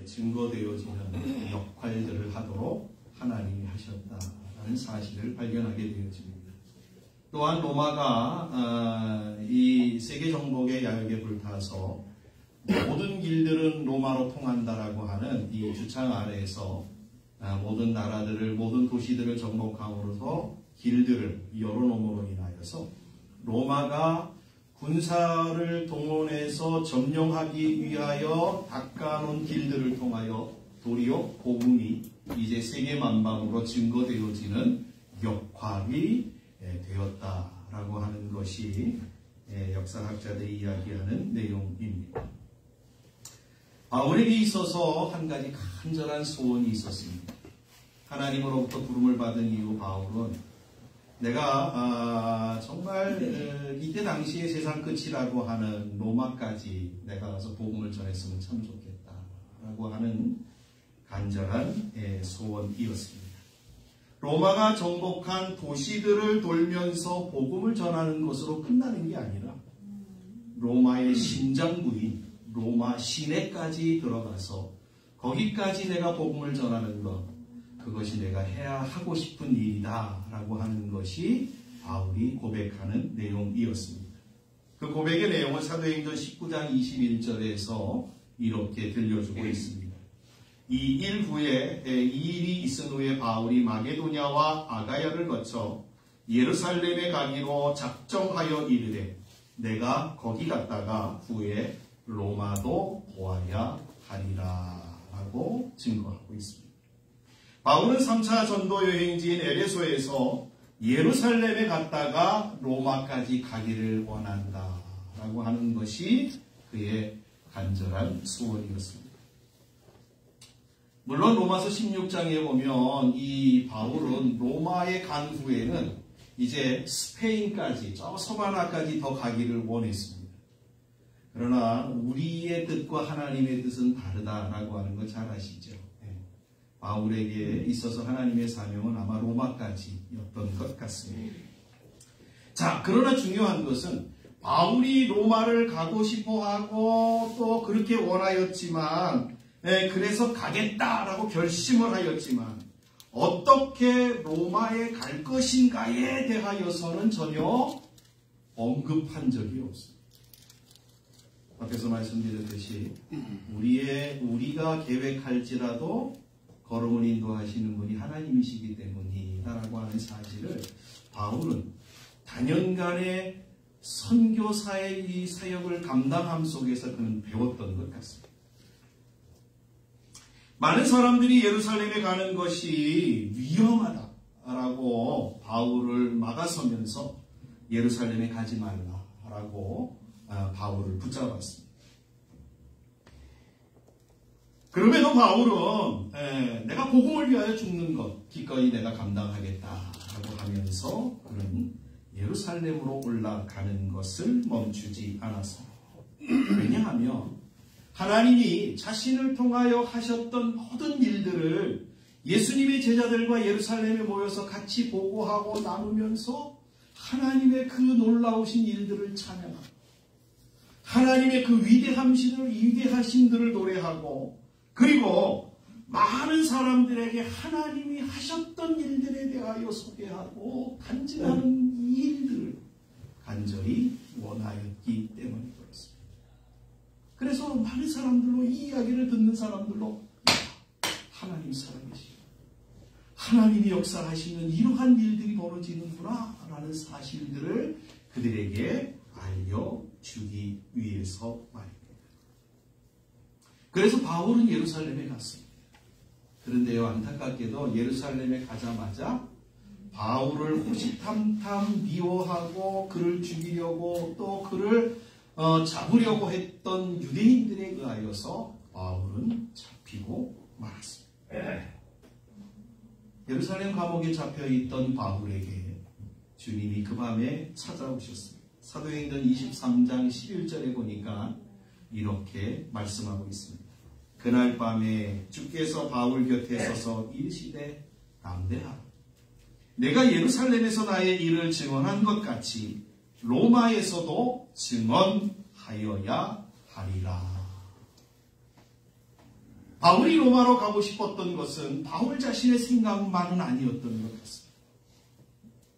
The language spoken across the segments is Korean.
증거되어지는 역할들을 하도록 하나님이 하셨다라는 사실을 발견하게 되어집니다. 또한 로마가 이 세계 정복의 야욕에 불타서 모든 길들은 로마로 통한다라고 하는 이 주창 아래에서 모든 나라들을, 모든 도시들을 정복함으로써 길들을 열어놓음으로 인하여서 로마가 군사를 동원해서 점령하기 위하여 닦아놓은 길들을 통하여 도리어 복음이 이제 세계 만방으로 증거되어지는 역할이 되었다라고 하는 것이 역사학자들이 이야기하는 내용입니다. 바울에게 있어서 한 가지 간절한 소원이 있었습니다. 하나님으로부터 부름을 받은 이후 바울은 내가 정말 이때 당시에 세상 끝이라고 하는 로마까지 내가 가서 복음을 전했으면 참 좋겠다라고 하는 간절한 소원이었습니다. 로마가 정복한 도시들을 돌면서 복음을 전하는 것으로 끝나는 게 아니라 로마의 심장부인 로마 시내까지 들어가서 거기까지 내가 복음을 전하는 것, 그것이 내가 해야 하고 싶은 일이다 라고 하는 것이 바울이 고백하는 내용이었습니다. 그 고백의 내용은 사도행전 19장 21절에서 이렇게 들려주고 있습니다. 이 일 후에, 이 일이 있은 후에 바울이 마게도냐와 아가야를 거쳐 예루살렘에 가기로 작정하여 이르되 내가 거기 갔다가 후에 로마도 보아야 하리라 라고 증거하고 있습니다. 바울은 3차 전도 여행지인 에베소에서 예루살렘에 갔다가 로마까지 가기를 원한다 라고 하는 것이 그의 간절한 소원이었습니다. 물론 로마서 16장에 보면 이 바울은 로마에 간 후에는 이제 스페인까지, 저 서바나까지 더 가기를 원했습니다. 그러나 우리의 뜻과 하나님의 뜻은 다르다라고 하는 거 잘 아시죠? 바울에게 있어서 하나님의 사명은 아마 로마까지였던 것 같습니다. 자, 그러나 중요한 것은 바울이 로마를 가고 싶어 하고 또 그렇게 원하였지만, 그래서 가겠다라고 결심을 하였지만, 어떻게 로마에 갈 것인가에 대하여서는 전혀 언급한 적이 없습니다. 앞에서 말씀드렸듯이 우리가 계획할지라도 걸음을 인도하시는 분이 하나님이시기 때문이다라고 하는 사실을 바울은 단연간의 선교사의 이 사역을 감당함 속에서 그는 배웠던 것 같습니다. 많은 사람들이 예루살렘에 가는 것이 위험하다라고 바울을 막아서면서 예루살렘에 가지 말라라고 바울을 붙잡았습니다. 그럼에도 바울은 내가 복음을 위하여 죽는 것 기꺼이 내가 감당하겠다라고 하면서 그는 예루살렘으로 올라가는 것을 멈추지 않았습니다. 왜냐하면 하나님이 자신을 통하여 하셨던 모든 일들을 예수님의 제자들과 예루살렘에 모여서 같이 보고하고 나누면서 하나님의 그 놀라우신 일들을 찬양하고 하나님의 그 위대하심들을 노래하고 그리고 많은 사람들에게 하나님이 하셨던 일들에 대하여 소개하고 간증하는 이 일들을 간절히 원하였기 때문에 그렇습니다. 그래서 많은 사람들로 이 이야기를 듣는 사람들로 하나님 살아계시고 하나님이 역사하시는 이러한 일들이 벌어지는구나 라는 사실들을 그들에게 알려주기 위해서 말입니다. 그래서 바울은 예루살렘에 갔습니다. 그런데요, 안타깝게도 예루살렘에 가자마자 바울을 호시탐탐 미워하고 그를 죽이려고 또 그를 잡으려고 했던 유대인들에 의하여서 바울은 잡히고 말았습니다. 예루살렘 감옥에 잡혀있던 바울에게 주님이 그 밤에 찾아오셨습니다. 사도행전 23장 11절에 보니까 이렇게 말씀하고 있습니다. 그날 밤에 주께서 바울 곁에 서서 이르시되 담대하라. 내가 예루살렘에서 나의 일을 증언한 것 같이 로마에서도 증언하여야 하리라. 바울이 로마로 가고 싶었던 것은 바울 자신의 생각만은 아니었던 것 같습니다.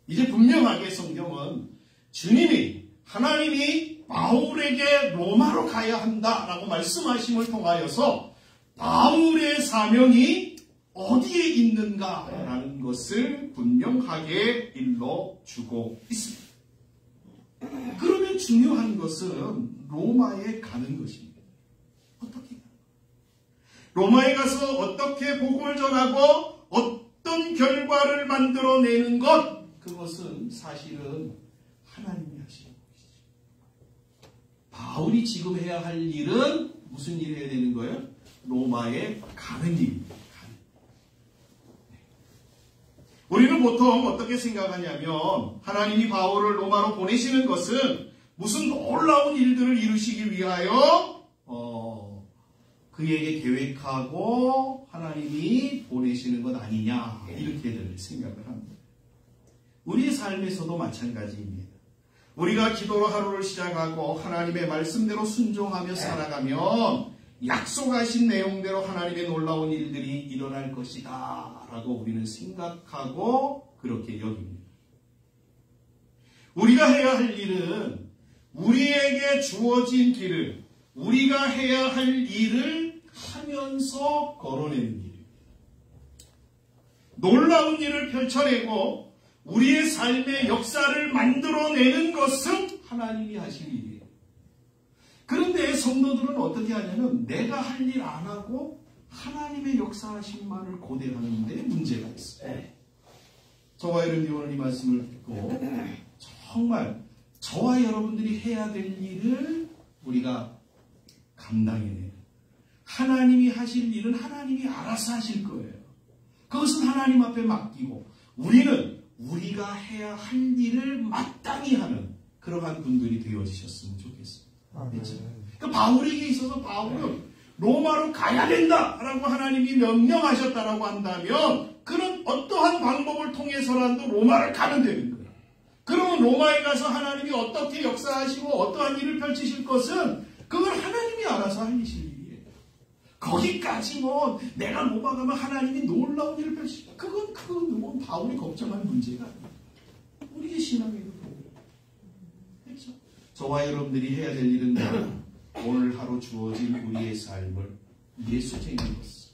이제 분명하게 성경은 주님이, 하나님이 바울에게 로마로 가야 한다라고 말씀하심을 통하여서 바울의 사명이 어디에 있는가라는 것을 분명하게 일러주고 있습니다. 그러면 중요한 것은 로마에 가는 것입니다. 어떻게? 로마에 가서 어떻게 복음을 전하고 어떤 결과를 만들어내는 것, 그것은 사실은 하나님이 하시는 것이죠. 바울이 지금 해야 할 일은 무슨 일을 해야 되는 거예요? 로마에 가는 일입니다. 우리는 보통 어떻게 생각하냐면 하나님이 바울을 로마로 보내시는 것은 무슨 놀라운 일들을 이루시기 위하여 그에게 계획하고 하나님이 보내시는 것 아니냐, 이렇게들 생각을 합니다. 우리의 삶에서도 마찬가지입니다. 우리가 기도로 하루를 시작하고 하나님의 말씀대로 순종하며 살아가면 약속하신 내용대로 하나님의 놀라운 일들이 일어날 것이다 라고 우리는 생각하고 그렇게 여깁니다. 우리가 해야 할 일은 우리에게 주어진 길을, 우리가 해야 할 일을 하면서 걸어내는 일입니다. 놀라운 일을 펼쳐내고 우리의 삶의 역사를 만들어내는 것은 하나님이 하실 일이에요. 그런데 성도들은 어떻게 하냐면 내가 할 일 안 하고 하나님의 역사하심만을 고대하는데 문제가 있어요. 저와 여러분이 오늘 이 말씀을 듣고 정말 저와 여러분들이 해야 될 일을 우리가 감당해내요. 하나님이 하실 일은 하나님이 알아서 하실 거예요. 그것은 하나님 앞에 맡기고 우리는 우리가 해야 할 일을 마땅히 하는 그러한 분들이 되어지셨으면 좋겠습니다. 그렇죠? 그러니까 바울에게 있어서 바울은 로마로 가야 된다라고 하나님이 명령하셨다라고 한다면 그런 어떠한 방법을 통해서라도 로마를 가면 되는 거예요. 그러면 로마에 가서 하나님이 어떻게 역사하시고 어떠한 일을 펼치실 것은 그걸 하나님이 알아서 하실 일이에요. 거기까지 뭐 내가 로마 가면 하나님이 놀라운 일을 펼치실까? 그건 바울이 걱정할 문제가 아니에요. 우리의 신앙에도 그렇죠? 저와 여러분들이 해야 될 일은 오늘 하루 주어진 우리의 삶을 예수쟁이로서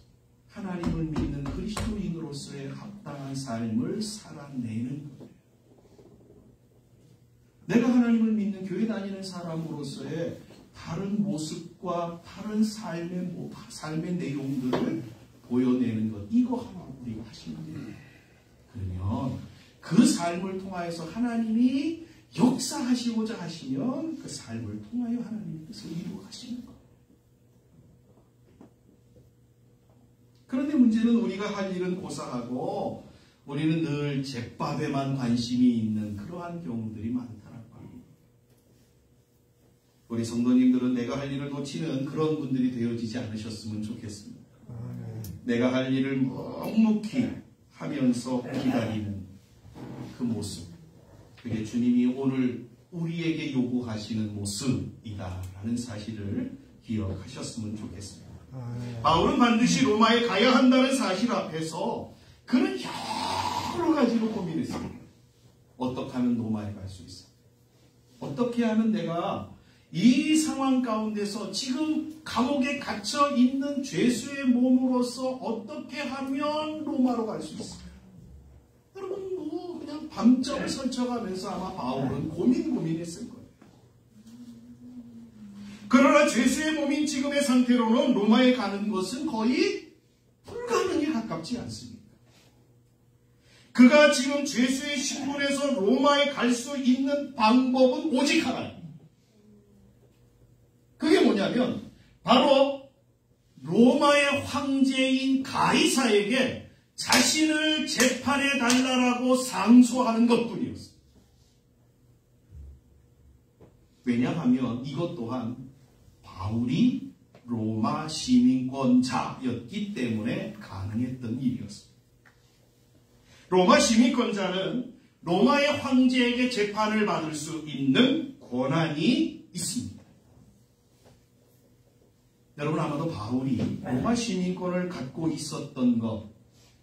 하나님을 믿는 그리스도인으로서의 합당한 삶을 살아내는 거예요. 내가 하나님을 믿는 교회 다니는 사람으로서의 다른 모습과 다른 삶의 내용들을 보여내는 것, 이거 하나 우리가 하시면 돼요. 그러면 그 삶을 통하여서 하나님이 역사하시고자 하시면 그 삶을 통하여 하나님께서 이루어가시는 거예요. 그런데 문제는 우리가 할 일은 고사하고 우리는 늘 잿밥에만 관심이 있는 그러한 경우들이 많다는 거예요. 우리 성도님들은 내가 할 일을 놓치는 그런 분들이 되어지지 않으셨으면 좋겠습니다. 내가 할 일을 묵묵히 하면서 기다리는 그 모습, 그게 주님이 오늘 우리에게 요구하시는 모습이다라는 사실을 기억하셨으면 좋겠습니다. 바울은 반드시 로마에 가야 한다는 사실 앞에서 그는 여러 가지로 고민했습니다. 어떻게 하면 로마에 갈 수 있어? 어떻게 하면 내가 이 상황 가운데서 지금 감옥에 갇혀 있는 죄수의 몸으로서 어떻게 하면 로마로 갈 수 있을까? 여러분 그냥 밤점을 설쳐가면서 아마 바울은 고민했을 거예요. 그러나 죄수의 몸인 지금의 상태로는 로마에 가는 것은 거의 불가능에 가깝지 않습니다. 그가 지금 죄수의 신분에서 로마에 갈 수 있는 방법은 오직 하나입니다. 그게 뭐냐면 바로 로마의 황제인 가이사에게 자신을 재판해 달라고 상소하는 것뿐이었어요. 왜냐하면 이것 또한 바울이 로마 시민권자였기 때문에 가능했던 일이었습니다. 로마 시민권자는 로마의 황제에게 재판을 받을 수 있는 권한이 있습니다. 여러분 아마도 바울이 로마 시민권을 갖고 있었던 것,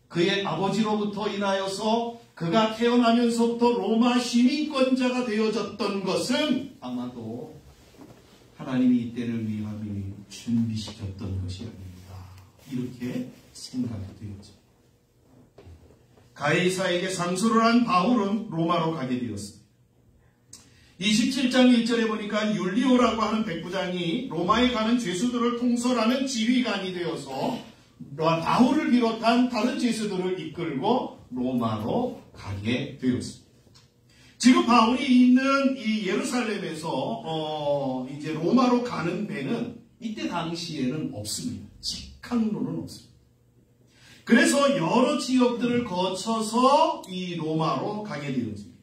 그의 아버지로부터 인하여서 그가 태어나면서부터 로마 시민권자가 되어졌던 것은 아마도 하나님이 이때를 위함이 준비시켰던 것이 아닙니다. 이렇게 생각이 되어집니다. 가이사에게 상소를 한 바울은 로마로 가게 되었습니다. 27장 1절에 보니까 율리오라고 하는 백부장이 로마에 가는 죄수들을 통솔하는 지휘관이 되어서 바울을 비롯한 다른 죄수들을 이끌고 로마로 가게 되었습니다. 지금 바울이 있는 이 예루살렘에서 이제 로마로 가는 배는 이때 당시에는 없습니다. 직항로는 없습니다. 그래서 여러 지역들을 거쳐서 이 로마로 가게 되었습니다.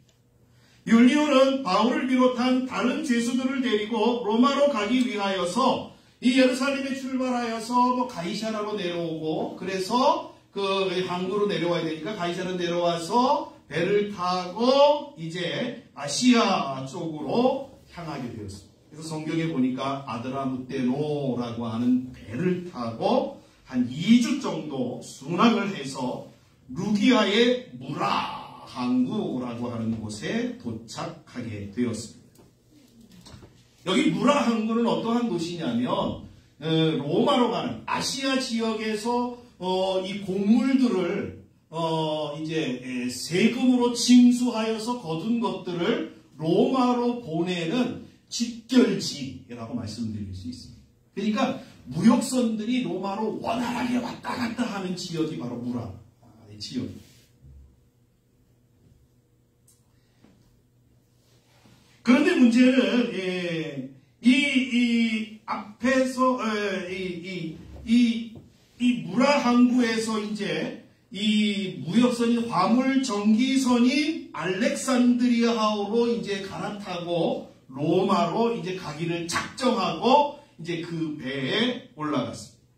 율리오는 바울을 비롯한 다른 죄수들을 데리고 로마로 가기 위하여서 이 예루살렘에 출발하여서 가이사라로 내려오고, 그래서 그 항구로 내려와야 되니까 가이사로 내려와서 배를 타고 이제 아시아 쪽으로 향하게 되었습니다. 그래서 성경에 보니까 아드라무테노라고 하는 배를 타고 한 2주 정도 순항을 해서 루기아의 무라 항구라고 하는 곳에 도착하게 되었습니다. 여기 무라 항구는 어떠한 도시냐면 로마로 가는 아시아 지역에서 이 곡물들을 이제 세금으로 징수하여서 거둔 것들을 로마로 보내는 직결지라고 말씀드릴 수 있습니다. 그러니까 무역선들이 로마로 원활하게 왔다 갔다 하는 지역이 바로 무라 지역입니다. 그런데 문제는 이 앞에서 이 무라 항구에서 이제 이 무역선인 화물 전기선인 알렉산드리아호로 이제 갈아타고 로마로 이제 가기를 작정하고 이제 그 배에 올라갔습니다.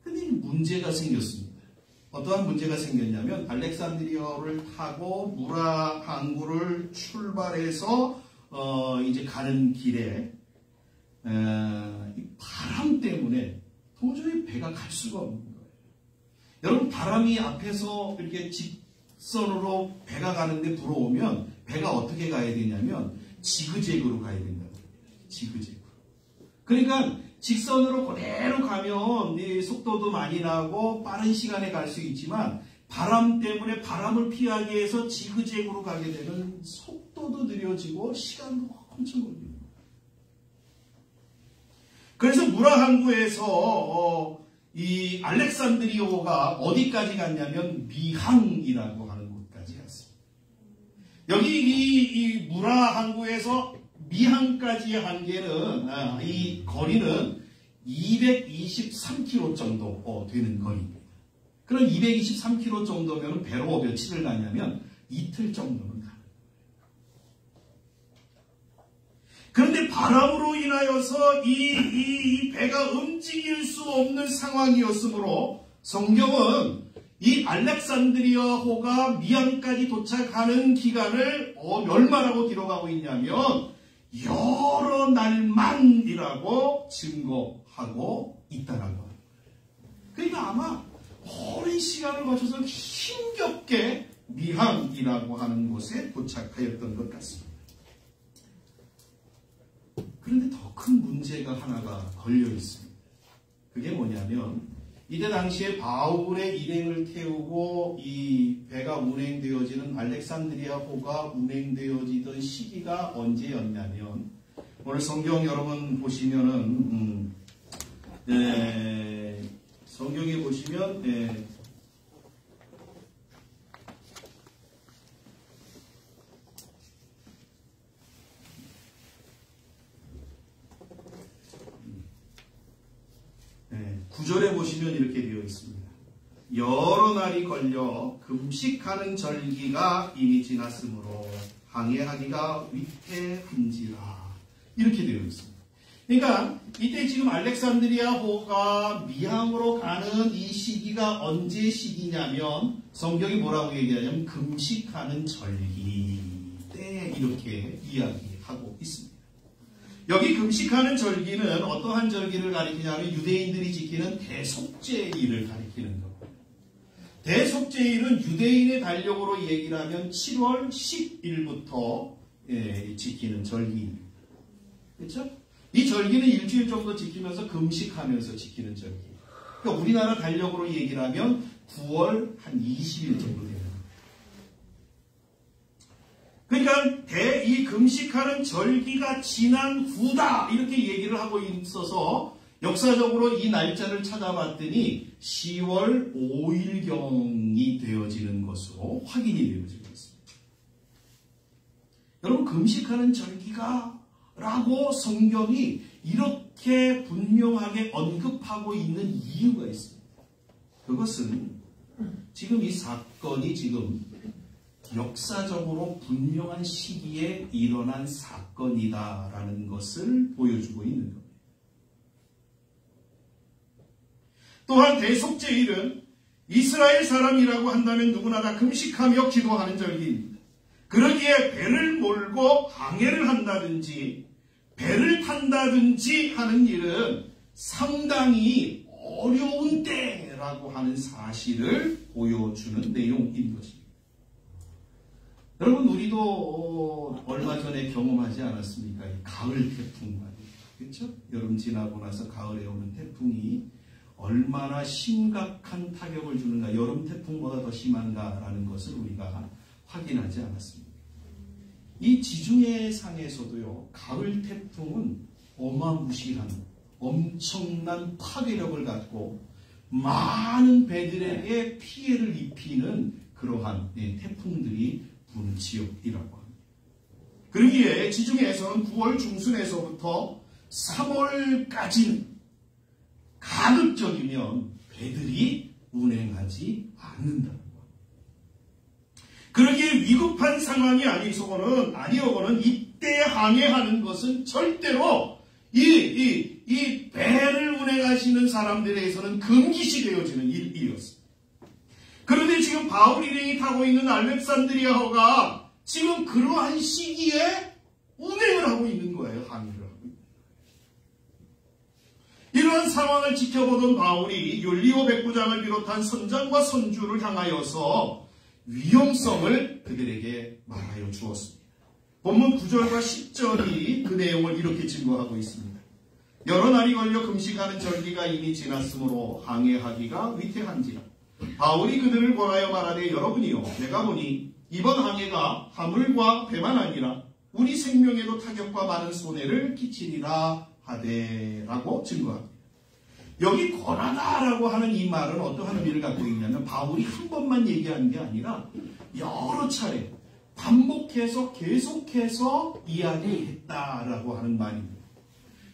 근데 문제가 생겼습니다. 어떠한 문제가 생겼냐면 알렉산드리아호를 타고 무라 항구를 출발해서 이제 가는 길에 이 바람 때문에 도저히 배가 갈 수가 없는 거예요. 여러분, 바람이 앞에서 이렇게 직선으로 배가 가는데 불어오면 배가 어떻게 가야 되냐면 지그재그로 가야 된다고 합니다. 지그재그. 그러니까 직선으로 그대로 가면 속도도 많이 나고 빠른 시간에 갈 수 있지만 바람 때문에 바람을 피하기 위해서 지그재그로 가게 되면 속도도 느려지고 시간도 엄청 걸립니다. 그래서 무라 항구에서 이 알렉산드리아호가 어디까지 갔냐면 미항이라고 하는 곳까지 갔습니다. 여기 이 무라 항구에서 미항까지의 한계는 이 거리는 223km 정도 되는 거리입니다. 그럼 223km 정도면 배로 며칠을 가냐면 이틀 정도는 가는 거예요. 그런데 바람으로 인하여서 이 배가 움직일 수 없는 상황이었으므로 성경은 이 알렉산드리아호가 미항까지 도착하는 기간을 얼마라고 기록하고 있냐면 여러 날만이라고 증거하고 있다는 거예요. 그러니까 아마 오랜 시간을 거쳐서 힘겹게 미항이라고 하는 곳에 도착하였던 것 같습니다. 그런데 더 큰 문제가 하나가 걸려 있습니다. 그게 뭐냐면 이때 당시에 바울의 일행을 태우고 이 배가 운행되어지는 알렉산드리아호가 운행되어지던 시기가 언제였냐면 오늘 성경 여러분 보시면은 성경에 보시면 구절에 보시면 이렇게 되어 있습니다. 여러 날이 걸려 금식하는 절기가 이미 지났으므로 항해하기가 위태한지라 이렇게 되어 있습니다. 그러니까 이때 지금 알렉산드리아호가 미항으로 가는 이 시기가 언제 시기냐면 성경이 뭐라고 얘기하냐면 금식하는 절기 때 이렇게 이야기하고 있습니다. 여기 금식하는 절기는 어떠한 절기를 가리키냐면 유대인들이 지키는 대속죄일을 가리키는 겁니다. 대속죄일은 유대인의 달력으로 얘기를 하면 7월 10일부터 지키는 절기입니다. 그렇죠? 이 절기는 일주일 정도 지키면서 금식하면서 지키는 절기예요. 그러니까 우리나라 달력으로 얘기를 하면 9월 한 20일 정도 됩니다. 그러니까 이 금식하는 절기가 지난 후다 이렇게 얘기를 하고 있어서 역사적으로 이 날짜를 찾아봤더니 10월 5일경이 되어지는 것으로 확인이 되어지고 있습니다. 여러분 금식하는 절기가 라고 성경이 이렇게 분명하게 언급하고 있는 이유가 있습니다. 그것은 지금 이 사건이 지금 역사적으로 분명한 시기에 일어난 사건이다라는 것을 보여주고 있는 겁니다. 또한 대속죄일은 이스라엘 사람이라고 한다면 누구나 다 금식하며 기도하는 절기입니다. 그러기에 배를 몰고 항해를 한다든지 배를 탄다든지 하는 일은 상당히 어려운 때라고 하는 사실을 보여주는 내용인 것입니다. 여러분 우리도 얼마 전에 경험하지 않았습니까? 가을 태풍 말이에요. 그렇죠? 여름 지나고 나서 가을에 오는 태풍이 얼마나 심각한 타격을 주는가, 여름 태풍보다 더 심한가라는 것을 우리가 확인하지 않았습니다. 이 지중해상에서도요, 가을 태풍은 어마무시한 엄청난 파괴력을 갖고 많은 배들에게 피해를 입히는 그러한 태풍들이 부는 지역이라고 합니다. 그러기에 지중해에서는 9월 중순에서부터 3월까지는 가급적이면 배들이 운행하지 않는다는 것. 그러기에 위급한 상황이 아니어거는 이때 항해하는 것은 절대로 이 배를 운행하시는 사람들에 대해서는 금기시 되어지는 일이었습니다. 그런데 지금 바울 일행이 타고 있는 알렉산드리아호가 지금 그러한 시기에 운행을 하고 있는 거예요. 항해를 하고 있는 거예요. 이러한 상황을 지켜보던 바울이 율리오 백부장을 비롯한 선장과 선주를 향하여서 위험성을 그들에게 말하여 주었습니다. 본문 9절과 10절이 그 내용을 이렇게 증거하고 있습니다. 여러 날이 걸려 금식하는 절기가 이미 지났으므로 항해하기가 위태한지라. 바울이 그들을 권하여 말하되 여러분이요 내가 보니 이번 항해가 화물과 배만 아니라 우리 생명에도 타격과 많은 손해를 끼치리라 하되라고 증거합니다. 여기 권하다라고 하는 이 말은 어떠한 의미를 갖고 있냐면 바울이 한 번만 얘기하는 게 아니라 여러 차례 반복해서 계속해서 이야기했다라고 하는 말입니다.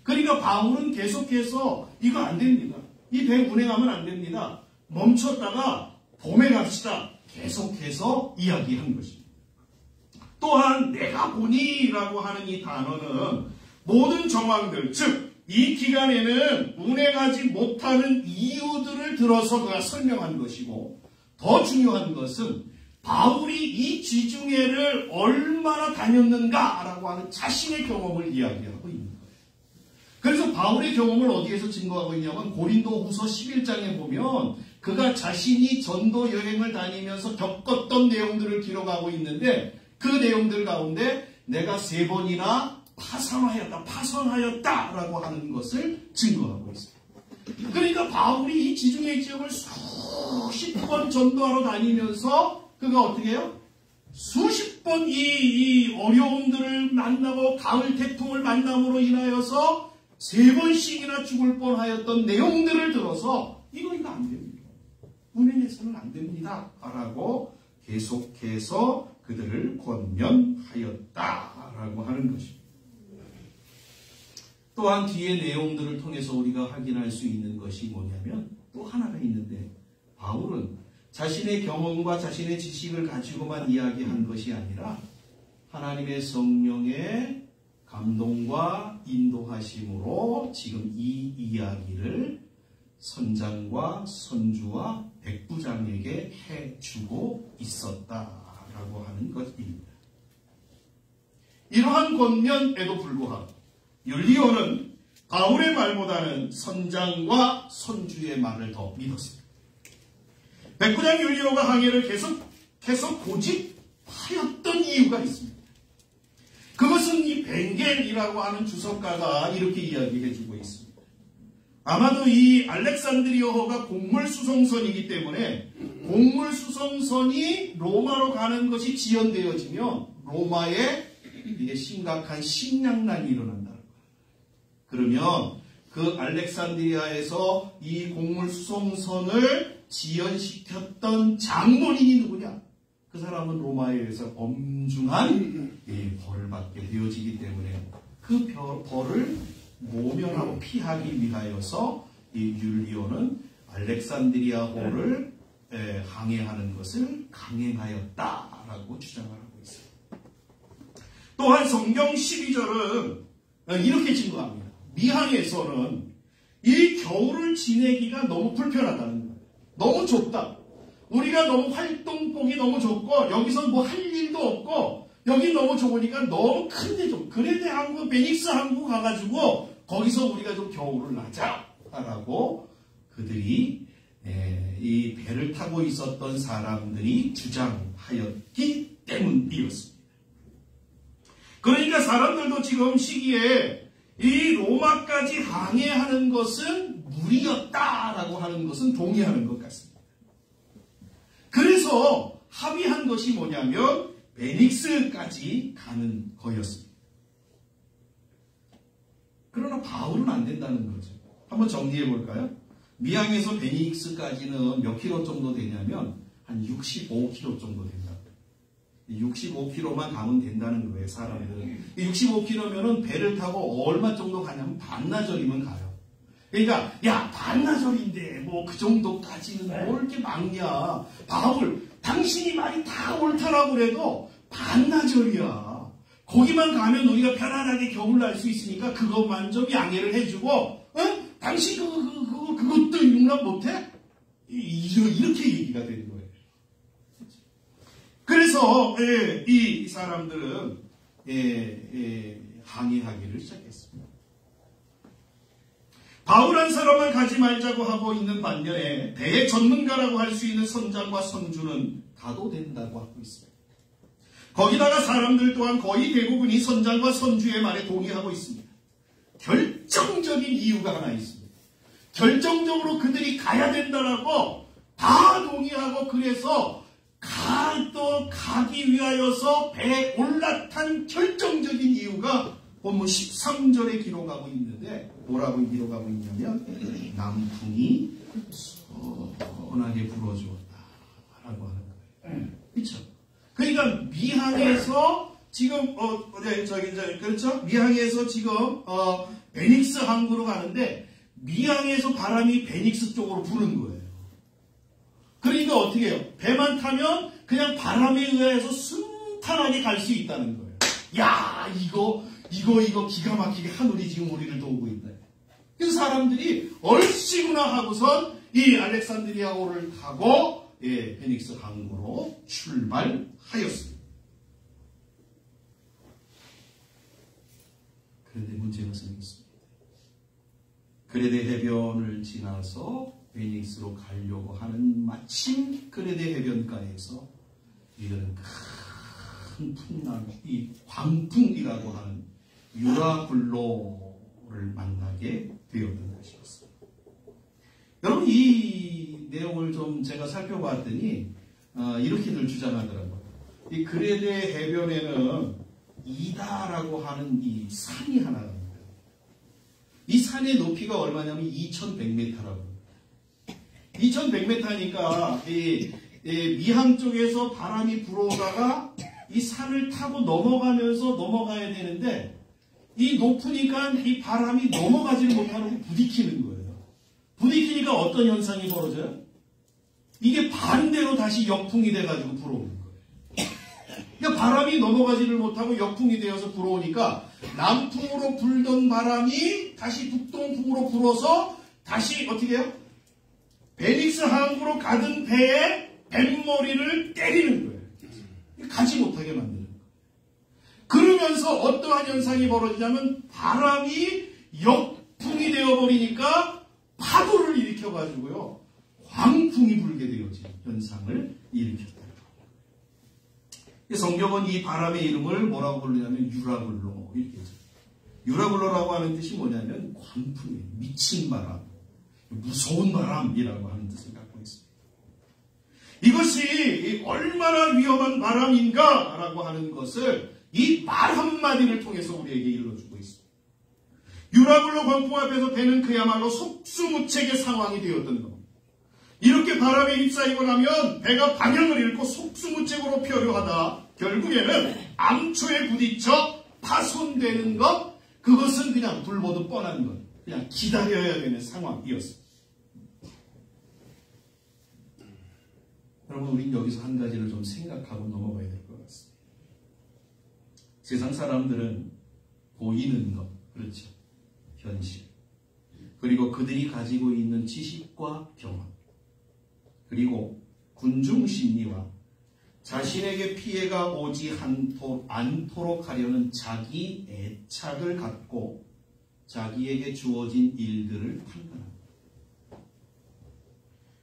그러니까 바울은 계속해서 이거 안 됩니다. 이 배 운행하면 안 됩니다. 멈췄다가 봄에 갑시다. 계속해서 이야기한 것입니다. 또한 내가 보니라고 하는 이 단어는 모든 정황들, 즉 이 기간에는 운행하지 못하는 이유들을 들어서 그가 설명한 것이고, 더 중요한 것은 바울이 이 지중해를 얼마나 다녔는가라고 하는 자신의 경험을 이야기하고 있는 거예요. 그래서 바울의 경험을 어디에서 증거하고 있냐면 고린도후서 11장에 보면 그가 자신이 전도 여행을 다니면서 겪었던 내용들을 기록하고 있는데 그 내용들 가운데 내가 3번이나 파선하였다라고 하는 것을 증거하고 있습니다. 그러니까 바울이 이 지중해 지역을 수십 번 전도하러 다니면서 그가 어떻게 해요? 수십 번 이 어려움들을 만나고 가을 태풍을 만남으로 인하여서 3번씩이나 죽을 뻔하였던 내용들을 들어서 이거 안 됩니다. 운행해서는 안 됩니다. 라고 계속해서 그들을 권면하였다라고 하는 것입니다. 또한 뒤의 내용들을 통해서 우리가 확인할 수 있는 것이 뭐냐면 또 하나가 있는데 바울은 자신의 경험과 자신의 지식을 가지고만 이야기한 것이 아니라 하나님의 성령의 감동과 인도하심으로 지금 이 이야기를 선장과 선주와 백부장에게 해주고 있었다라고 하는 것입니다. 이러한 권면에도 불구하고 율리오는 바울의 말보다는 선장과 선주의 말을 더 믿었습니다. 백부장 율리오가 항해를 계속해서 고집하였던 이유가 있습니다. 그것은 이 벵겔이라고 하는 주석가가 이렇게 이야기해주고 있습니다. 아마도 이 알렉산드리아호가 곡물수송선이기 때문에 곡물수송선이 로마로 가는 것이 지연되어지면 로마에 이게 심각한 식량난이 일어난다는 거예요. 그러면 그 알렉산드리아에서 이 곡물수송선을 지연시켰던 장본인이 누구냐? 그 사람은 로마에 의해서 엄중한 벌을 받게 되어지기 때문에 그 벌을 모면하고 피하기 위하여서 이 율리오는 알렉산드리아호를 항해하는 것을 강행하였다라고 주장을 하고 있습니다. 또한 성경 12절은 이렇게 증거합니다. 미항에서는 이 겨울을 지내기가 너무 불편하다는 거예요. 너무 좁다. 우리가 너무 활동폭이 너무 좁고 여기서 뭐 할 일도 없고 여기 너무 좁으니까 너무 큰데 좀 그레데 항구, 베닉스 항구 가가지고 거기서 우리가 좀 겨울을 나자라고 그들이 이 배를 타고 있었던 사람들이 주장하였기 때문이었습니다. 그러니까 사람들도 지금 시기에 이 로마까지 항해하는 것은 무리였다라고 하는 것은 동의하는 것 같습니다. 그래서 합의한 것이 뭐냐면 베닉스까지 가는 거였습니다. 그러나 바울은 안 된다는 거죠. 한번 정리해 볼까요? 미항에서 베닉스까지는 몇 킬로 정도 되냐면 한 65킬로 정도 된다. 65킬로만 가면 된다는 거예요, 사람들은. 65킬로면은 배를 타고 얼마 정도 가냐면 반나절이면 가요. 그러니까, 야, 반나절인데, 뭐, 그 정도까지는 뭘 이렇게 막냐. 바울, 당신이 말이 다 옳다라고 그래도 반나절이야. 거기만 가면 우리가 편안하게 겨울 날 수 있으니까 그것만 좀 양해를 해주고, 응? 당신 그것도 용납 못해? 이렇게 얘기가 되는 거예요. 그래서, 이 사람들은, 항의하기를 시작했습니다. 바울 한 사람만 가지 말자고 하고 있는 반면에 배의 전문가라고 할 수 있는 선장과 선주는 가도 된다고 하고 있습니다. 거기다가 사람들 또한 거의 대부분이 선장과 선주의 말에 동의하고 있습니다. 결정적인 이유가 하나 있습니다. 결정적으로 그들이 가야 된다라고 다 동의하고 그래서 가기 위하여서 배에 올라탄 결정적인 이유가 본문 13절에 기록하고 있는데 뭐라고 기록하고 있냐면 남풍이 선하게 불어주었다라고 하는 거예요. 그렇죠? 그러니까 미항에서 지금 그렇죠? 미항에서 지금 베닉스 항구로 가는데 미항에서 바람이 베닉스 쪽으로 부는 거예요. 그러니까 어떻게 해요? 배만 타면 그냥 바람에 의해서 순탄하게 갈 수 있다는 거예요. 야, 이거 기가 막히게 하늘이 지금 우리를 도우고 있다. 그래서 사람들이 얼씨구나 하고선 이 알렉산드리아호를 타고 베닉스 항구로 출발하였습니다. 그런데 문제가 생겼습니다. 그레데 해변을 지나서 베닉스로 가려고 하는 마침 그레데 해변가에서 이런 큰 풍랑, 이 광풍이라고 하는 유라굴로를 만나게 되었던 것이었습니다. 여러분 이 내용을 좀 제가 살펴봤더니 이렇게들 주장하더라고요. 이 그레데 해변에는 이다라고 하는 이 산이 하나 있습니다. 이 산의 높이가 얼마냐면 2100m라고. 2100m니까 미항 쪽에서 바람이 불어오다가 이 산을 타고 넘어가야 되는데 이 높으니까 이 바람이 넘어가지를 못하고 부딪히는 거예요. 부딪히니까 어떤 현상이 벌어져요? 이게 반대로 다시 역풍이 돼가지고 불어오는 거예요. 그러니까 바람이 넘어가지를 못하고 역풍이 되어서 불어오니까 남풍으로 불던 바람이 다시 북동풍으로 불어서 다시 어떻게 해요? 베닉스 항구로 가던 배에 뱃머리를 때리는 거예요. 가지 못하게 만드는 거예요. 그러면서 어떠한 현상이 벌어지냐면 바람이 역풍이 되어버리니까 파도를 일으켜가지고요. 광풍이 불게 되어진 현상을 일으켰다. 성경은 이 바람의 이름을 뭐라고 부르냐면 유라굴로 이렇게 해요. 유라굴로라고 하는 뜻이 뭐냐면 광풍이에요. 미친 바람, 무서운 바람이라고 하는 뜻을 갖고 있습니다. 이것이 얼마나 위험한 바람인가라고 하는 것을 이 말 한마디를 통해서 우리에게 일러주고 있습니다. 유라굴로 광풍 앞에서 배는 그야말로 속수무책의 상황이 되었던 겁니다. 이렇게 바람에 휩싸이고 나면 배가 방향을 잃고 속수무책으로 표류하다 결국에는 암초에 부딪혀 파손되는 것, 그것은 그냥 불보듯 뻔한 것, 그냥 기다려야 되는 상황이었습니다. 여러분, 우린 여기서 한 가지를 좀 생각하고 넘어가야 될 것 같습니다. 세상 사람들은 보이는 것, 그렇죠, 현실, 그리고 그들이 가지고 있는 지식과 경험, 그리고 군중심리와 자신에게 피해가 오지 않도록 하려는 자기 애착을 갖고 자기에게 주어진 일들을 판단합니다.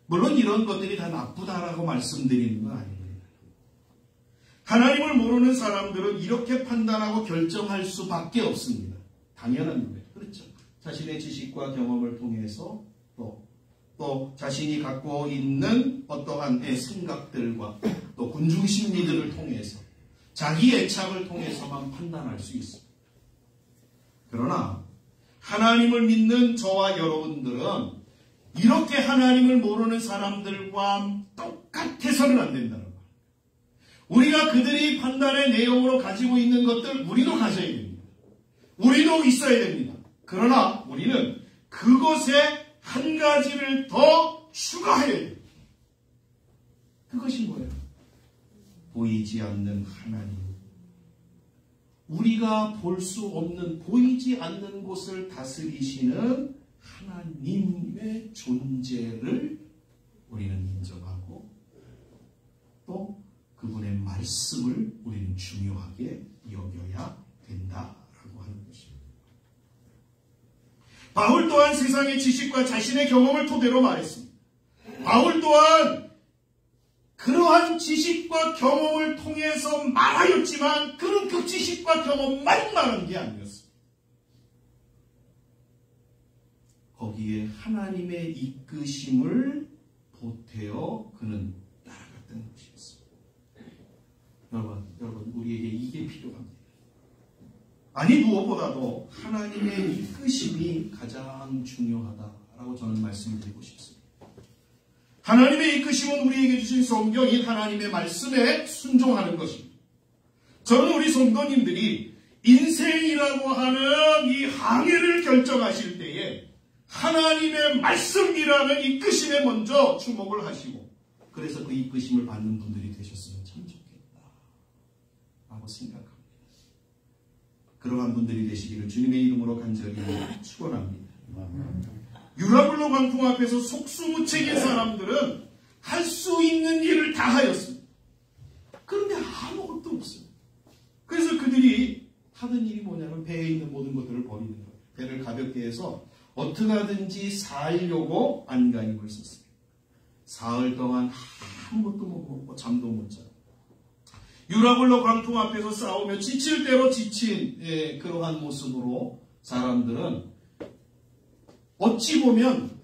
물론 이런 것들이 다 나쁘다라고 말씀드리는 건 아닙니다. 하나님을 모르는 사람들은 이렇게 판단하고 결정할 수밖에 없습니다. 당연한 거예요. 그렇죠. 자신의 지식과 경험을 통해서 또 자신이 갖고 있는 어떠한 생각들과 또 군중심리들을 통해서 자기 애착을 통해서만 판단할 수 있습니다. 그러나 하나님을 믿는 저와 여러분들은 이렇게 하나님을 모르는 사람들과 똑같아서는 안 된다는 거예요. 우리가 그들이 판단의 내용으로 가지고 있는 것들 우리도 가져야 됩니다. 우리도 있어야 됩니다. 그러나 우리는 그것에 한 가지를 더 추가해야 돼요. 그것이 뭐예요? 보이지 않는 하나님. 우리가 볼 수 없는, 보이지 않는 곳을 다스리시는 하나님의 존재를 우리는 인정하고 또 그분의 말씀을 우리는 중요하게 여겨야 된다라고 하는 것입니다. 바울 또한 세상의 지식과 자신의 경험을 토대로 말했습니다. 바울 또한 그러한 지식과 경험을 통해서 말하였지만 그는 그 지식과 경험만 말한 게 아니었습니다. 거기에 하나님의 이끄심을 보태어 그는 따라갔던 것이었습니다. 여러분 우리에게 이게 필요합니다. 아니 무엇보다도 하나님의 이끄심이 가장 중요하다라고 저는 말씀드리고 싶습니다. 하나님의 이끄심은 우리에게 주신 성경인 하나님의 말씀에 순종하는 것입니다. 저는 우리 성도님들이 인생이라고 하는 이 항해를 결정하실 때에 하나님의 말씀이라는 이끄심에 먼저 주목을 하시고 그래서 그 이끄심을 받는 분들이 되셨으면 참 좋겠다 라고 생각합니다. 그러한 분들이 되시기를 주님의 이름으로 간절히 축원합니다. 유라굴로 광풍 앞에서 속수무책인 사람들은 할 수 있는 일을 다 하였습니다. 그런데 아무것도 없어요. 그래서 그들이 하던 일이 뭐냐면 배에 있는 모든 것들을 버리는 거예요. 배를 가볍게 해서 어떻게 하든지 살려고 안간힘을 썼습니다. 사흘 동안 아무것도 못 먹고 잠도 못 자요. 유라굴로 광풍 앞에서 싸우며 지칠 대로 지친 그러한 모습으로 사람들은 어찌 보면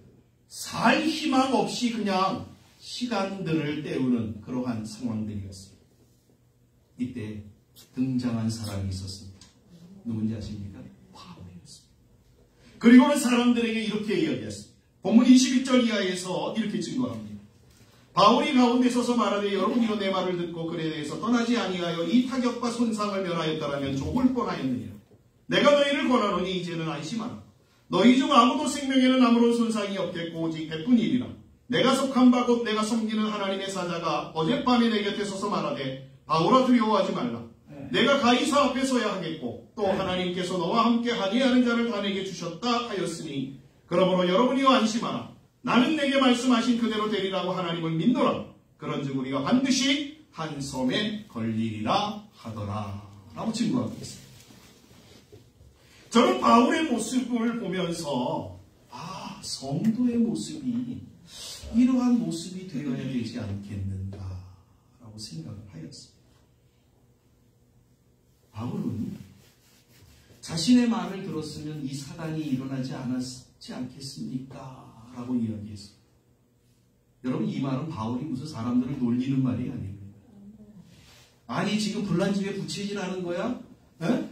살 희망 없이 그냥 시간들을 때우는 그러한 상황들이었습니다. 이때 등장한 사람이 있었습니다. 누군지 아십니까? 바울이었습니다. 그리고는 사람들에게 이렇게 이야기했습니다. 본문 22절 이하에서 이렇게 증거합니다. 바울이 가운데 서서 말하되 여러분이여 내 말을 듣고 그에 대해서 떠나지 아니하여 이 타격과 손상을 면하였다라면 좋을 뻔하였느니라. 내가 너희를 권하노니 이제는 안심하라. 너희 중 아무도 생명에는 아무런 손상이 없겠고 오직 배뿐이니라. 내가 속한 바 곧 내가 섬기는 하나님의 사자가 어젯밤에 내 곁에 서서 말하되 바울아 두려워하지 말라. 내가 가이사 앞에 서야 하겠고 또 하나님께서 너와 함께 하니하는 자를 다 내게 주셨다 하였으니 그러므로 여러분이여 안심하라. 나는 내게 말씀하신 그대로 되리라고 하나님을 믿노라. 그런즉 우리가 반드시 한 섬에 걸리리라 하더라. 라고 증거하고 있습니다. 저는 바울의 모습을 보면서 성도의 모습이 이러한 모습이 되어야 되지 않겠는가라고 생각을 하였습니다. 바울은 자신의 말을 들었으면 이 사단이 일어나지 않았지 않겠습니까? 라고 이야기했습니다. 여러분, 이 말은 바울이 무슨 사람들을 놀리는 말이 아닙니다. 아니, 지금 불난집에 부채질 하는 거야?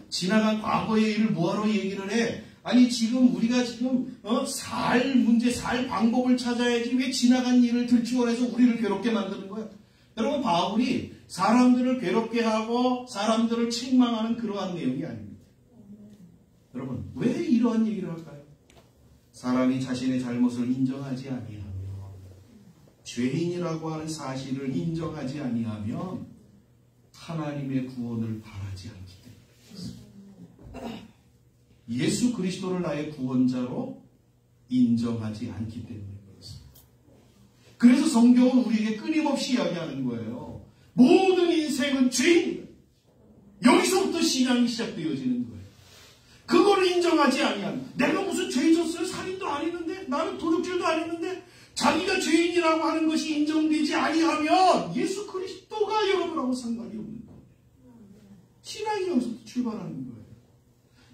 지나간 과거의 일을 뭐하러 얘기를 해? 아니, 지금 우리가 지금 살 문제, 살 방법을 찾아야지 왜 지나간 일을 들추어내서 우리를 괴롭게 만드는 거야? 여러분, 바울이 사람들을 괴롭게 하고 사람들을 책망하는 그러한 내용이 아닙니다. 여러분, 왜 이러한 얘기를 할까요? 사람이 자신의 잘못을 인정하지 아니하며 죄인이라고 하는 사실을 인정하지 아니하면 하나님의 구원을 바라지 않기 때문입니다. 예수 그리스도를 나의 구원자로 인정하지 않기 때문에 그렇습니다. 그래서 성경은 우리에게 끊임없이 이야기하는 거예요. 모든 인생은 죄인이다. 여기서부터 신앙이 시작되어지는 거예요. 그거를 인정하지 아니하면, 내가 무슨 죄 졌어요? 살인도 안 했는데, 나는 도둑질도 안 했는데, 자기가 죄인이라고 하는 것이 인정되지 아니하면 예수 그리스도가 여러분하고 상관이 없는 거예요. 신앙이 여기서부터 출발하는 거예요.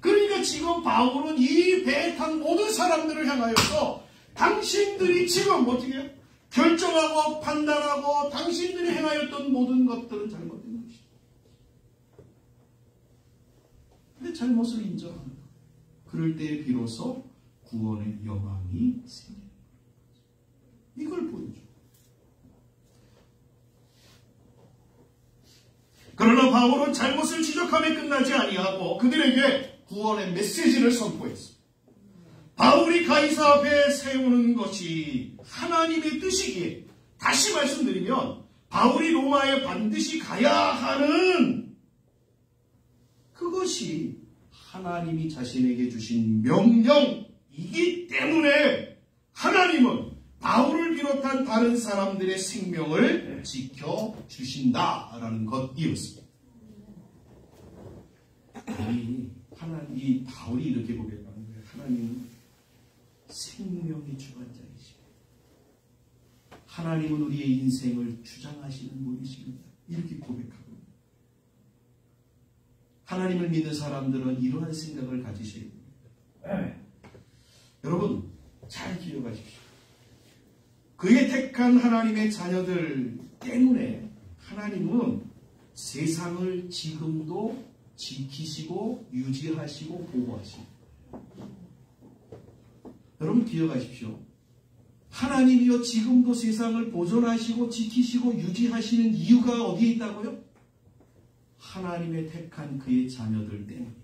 그러니까 지금 바울은 이 배에 탄 모든 사람들을 향하여서 당신들이 지금 어떻게 결정하고 판단하고 당신들이 행하였던 모든 것들은 잘못된 것이다. 근데 잘못을 인정하는 것. 그럴 때 비로소 구원의 영광이 생깁니다. 이걸 보여줘. 그러나 바울은 잘못을 지적함에 끝나지 아니하고 그들에게 구원의 메시지를 선포했습니다. 바울이 가이사 앞에 세우는 것이 하나님의 뜻이기에, 다시 말씀드리면 바울이 로마에 반드시 가야 하는 그것이 하나님이 자신에게 주신 명령이기 때문에 하나님은 바울을 비롯한 다른 사람들의 생명을 지켜주신다라는 것이었습니다. 이 바울이 이렇게 고백하는 거예요. 하나님은 생명의 주관자이시고 하나님은 우리의 인생을 주장하시는 분이십니다. 이렇게 고백하고 하나님을 믿는 사람들은 이러한 생각을 가지셔야 됩니다. 여러분, 잘 기억하십시오. 그의 택한 하나님의 자녀들 때문에 하나님은 세상을 지금도 지키시고 유지하시고 보호하시고, 여러분 기억하십시오. 하나님이요 지금도 세상을 보존하시고 지키시고 유지하시는 이유가 어디에 있다고요? 하나님의 택한 그의 자녀들 때문에.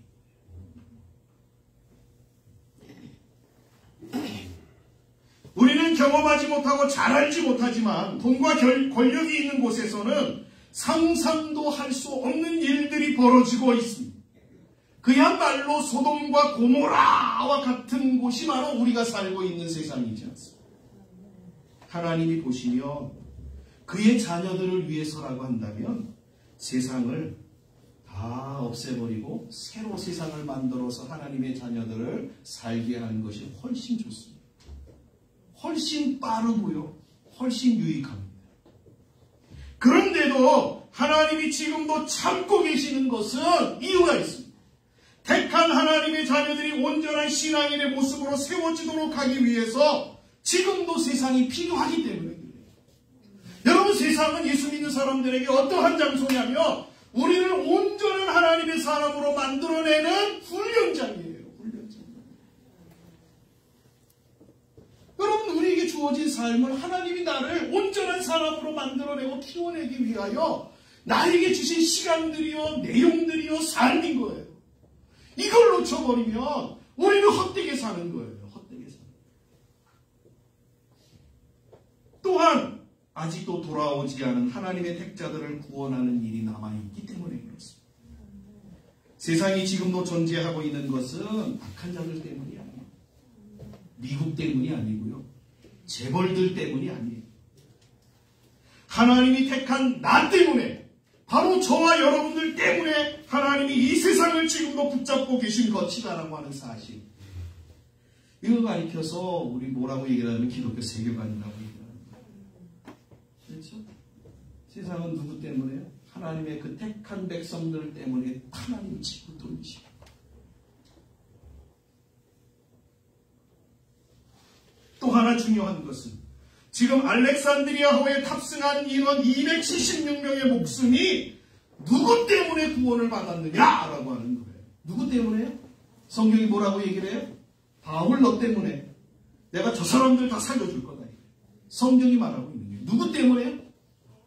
우리는 경험하지 못하고 잘 알지 못하지만 돈과 권력이 있는 곳에서는 상상도 할 수 없는 일들이 벌어지고 있습니다. 그야말로 소돔과 고모라와 같은 곳이 바로 우리가 살고 있는 세상이지 않습니까? 하나님이 보시며 그의 자녀들을 위해서라고 한다면 세상을 다 없애버리고 새로 세상을 만들어서 하나님의 자녀들을 살게 하는 것이 훨씬 좋습니다. 훨씬 빠르고요. 훨씬 유익합니다. 그런데도 하나님이 지금도 참고 계시는 것은 이유가 있습니다. 택한 하나님의 자녀들이 온전한 신앙인의 모습으로 세워지도록 하기 위해서 지금도 세상이 필요하기 때문에 그래요. 여러분, 세상은 예수 믿는 사람들에게 어떠한 장소냐면 우리를 온전한 하나님의 사람으로 만들어내는 훈련장이에요. 훈련장. 여러분, 우리에게 주어진 삶은 하나님이 나를 온전한 사람으로 만들어내고 키워내기 위하여 나에게 주신 시간들이요, 내용들이요, 삶인 거예요. 이걸 놓쳐버리면 우리는 헛되게 사는 거예요. 헛되게 사는 거예요. 또한 아직도 돌아오지 않은 하나님의 택자들을 구원하는 일이 남아있기 때문에 그렇습니다. 세상이 지금도 존재하고 있는 것은 악한 자들 때문이 아니에요. 미국 때문이 아니고요. 재벌들 때문이 아니에요. 하나님이 택한 나 때문에, 바로 저와 여러분들 때문에 하나님이 이 세상을 지금도 붙잡고 계신 것이다라고 하는 사실. 이거 가리켜서 우리 뭐라고 얘기를 하면 기독교 세계관이라고 얘기를 합니다. 그렇죠? 세상은 누구 때문에요? 하나님의 그 택한 백성들 때문에 하나님 짓고 돌리시고. 또 하나 중요한 것은 지금 알렉산드리아호에 탑승한 인원 276명의 목숨이 누구 때문에 구원을 받았느냐라고 하는 거예요. 누구 때문에요? 성경이 뭐라고 얘기를 해요? 바울 너 때문에 내가 저 사람들 다 살려줄 거다. 성경이 말하고 있는 거예요. 누구 때문에요?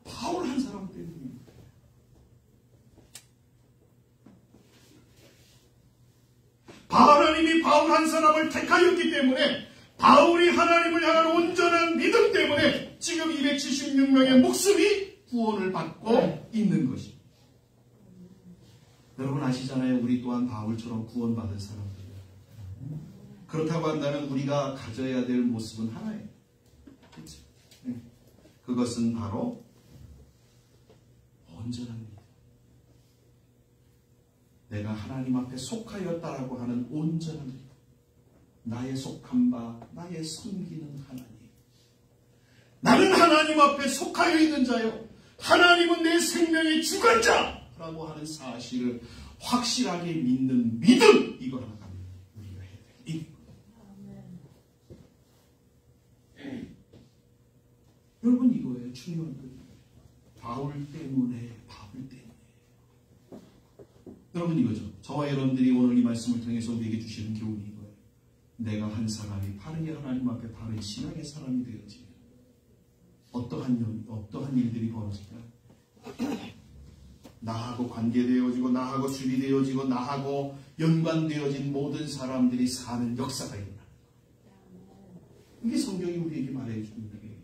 바울 한 사람 때문입니다. 하나님이 바울 한 사람을 택하였기 때문에 바울이 하나님을 향한 온전한 믿음 때문에 지금 276명의 목숨이 구원을 받고 있는 것입니다. 여러분 아시잖아요. 우리 또한 바울처럼 구원받은 사람들이에요. 그렇다고 한다면 우리가 가져야 될 모습은 하나예요. 그렇죠? 네. 그것은 바로 온전한 믿음. 내가 하나님 앞에 속하였다라고 하는 온전한 믿음. 나의 속한 바, 나의 섬기는 하나님. 나는 하나님 앞에 속하여 있는 자요. 하나님은 내 생명의 주관자라고 하는 사실을 확실하게 믿는 믿음. 이거 하나가 우리가 해야 돼. 여러분 이거예요. 중요한 거예요. 바울 때문에. 여러분 이거죠. 저와 여러분들이 오늘 이 말씀을 통해서 우리에게 주시는 교훈이 이거예요. 내가 한 사람이 바르게 하나님 앞에 바른 신앙의 사람이 되어지면 어떠한 일들이 벌어질까? 나하고 관계되어지고 나하고 주비되어지고 나하고 연관되어진 모든 사람들이 사는 역사가 일어나는 거예요. 이게 성경이 우리에게 말해주는 거예요.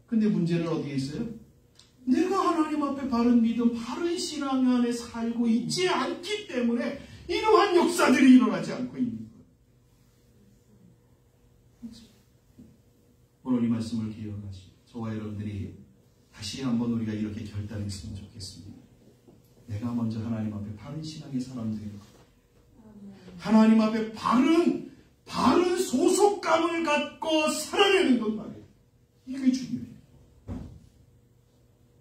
근데 문제는 어디에 있어요? 내가 하나님 앞에 바른 믿음, 바른 신앙 안에 살고 있지 않기 때문에 이러한 역사들이 일어나지 않고 있는 거예요. 오늘 이 말씀을 기억하시고 저와 여러분들이 다시 한번 우리가 이렇게 결단했으면 좋겠습니다. 내가 먼저 하나님 앞에 바른 신앙의 사람 되어 하나님 앞에 바른 소속감을 갖고 살아내는 것 말이에요. 이게 중요해요.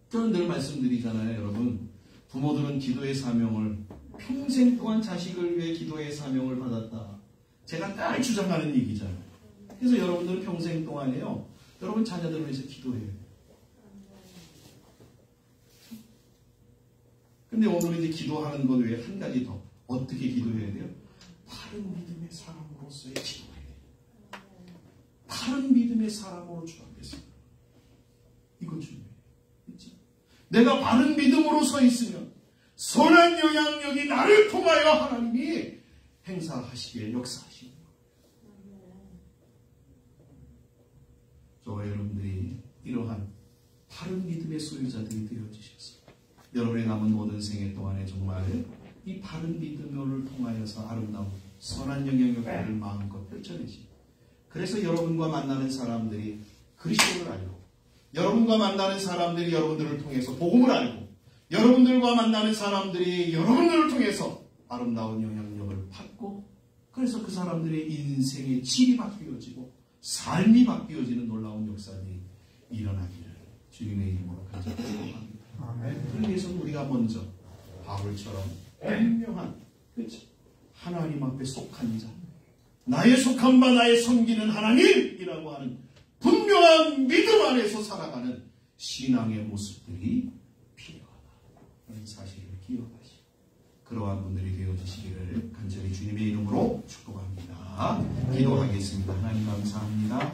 저는 늘 말씀드리잖아요. 여러분 부모들은 기도의 사명을 평생 동안 자식을 위해 기도의 사명을 받았다. 제가 늘 주장하는 얘기잖아요. 그래서 여러분들은 평생 동안에요. 여러분 자녀들을 위해서 기도해요. 근데 오늘 이제 기도하는 것 외에 한 가지 더. 어떻게 기도해야 돼요? 바른 믿음의 사람으로서의 기도해야 돼요. 바른 믿음의 사람으로 주 앞에서. 이거 중요해요. 그렇죠? 내가 바른 믿음으로 서 있으면 선한 영향력이 나를 통하여 하나님이 행사하시기에 역사하시는 거예요. 저와 여러분들이 이러한 바른 믿음의 소유자들이 되어주셔서 여러분의 남은 모든 생애 동안에 정말 이 바른 믿음을 통하여서 아름다운 선한 영향력을 마음껏 펼쳐내시. 그래서 여러분과 만나는 사람들이 그리스도를 알고 여러분과 만나는 사람들이 여러분들을 통해서 복음을 알고 여러분들과 만나는 사람들이 여러분들을 통해서 아름다운 영향력을 받고 그래서 그 사람들의 인생의 질이 바뀌어지고 삶이 바뀌어지는 놀라운 역사들이 일어나기를 주님의 이름으로 간절히 기도합니다. 그러기 위해서는 우리가 먼저 바울처럼 분명한 그렇죠? 하나님 앞에 속한 자 나의 속한 바 나의 섬기는 하나님이라고 하는 분명한 믿음 안에서 살아가는 신앙의 모습들이 필요하다. 그런 사실을 기억하시고 그러한 분들이 되어주시기를 간절히 주님의 이름으로 축복합니다. 기도하겠습니다. 하나님 감사합니다.